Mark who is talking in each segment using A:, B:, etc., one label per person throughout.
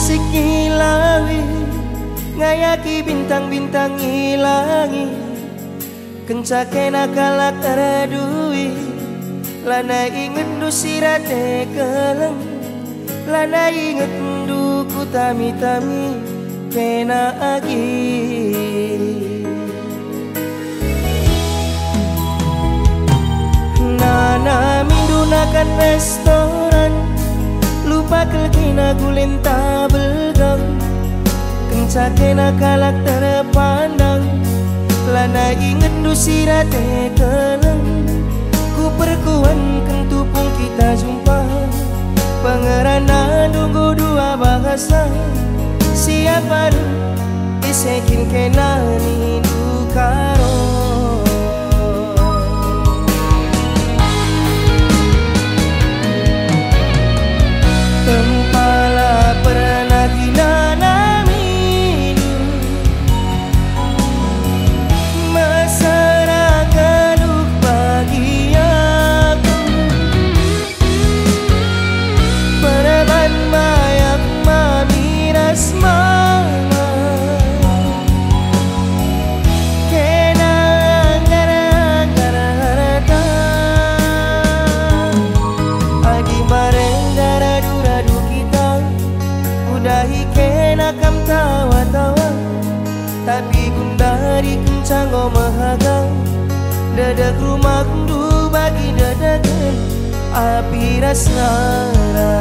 A: bisik ngilawi, ngayaki bintang-bintang ngilangi, kencakena kalak teradui, lana inget du sirate keleng, lana inget du ku tami-tami kena agi. Nana mindunakan restoran, lupa kelkina gulenta belgang, kencakena kalak terpandang, lana inget du sirate keleng, ku perkuan kentupung kita jumpa, pengerana nunggu dua bahasa, siapa du isekin kena nindu karo. Tempala pernah kinana mindu, mesra keduk bagi aku, pereban mayak mamiras mama, kena gara-gara harta, adi bareng daradu-radu kita, udahi kena kam tawa-tawa, tapi gundari kencang mahagang, dadak rumah kundu bagi dadakan api rasnara.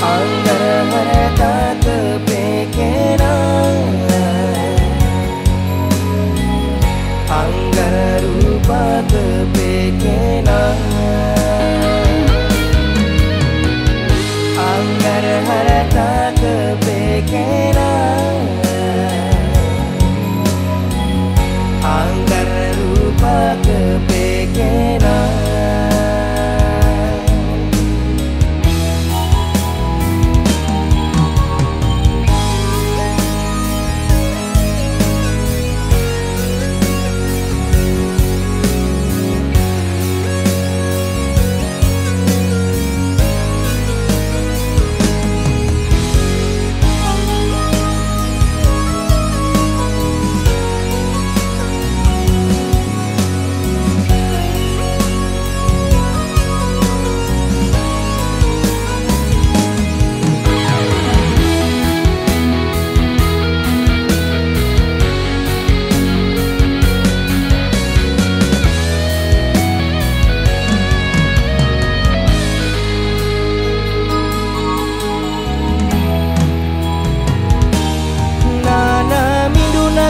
A: Anggara harta kepekena, anggara rupa kepekena, anggara harta kepekena, anggara rupa kepekena.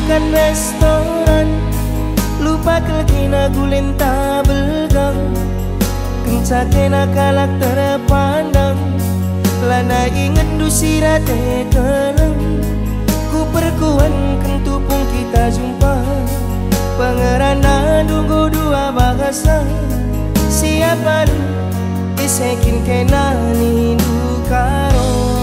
A: Kan restoran, lupa kelkina gulenta belgang, kencakena kalak terpandang, lana inget du sirate keleng, ku perkuan kentupung kita jumpa, pengerana nunggu dua bahasa, siapa du isekin kena nindu karo.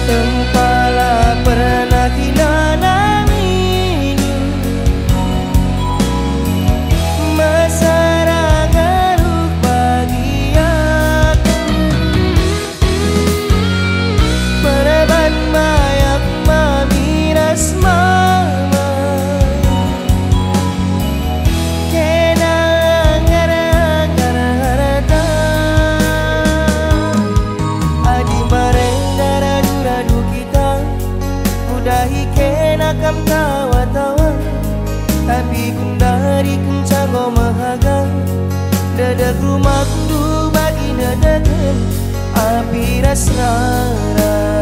A: Tempala pernah kinana mindu, mesra garuk bagi aku, pereban mayak mamiras mama, kena gara-gara harta, adi bareng daradu-radu kita, udahi kena kam tawa-tawa, tapi gundari kencang mahagang, dadak rumah kundu bagi dadakan api rasnara.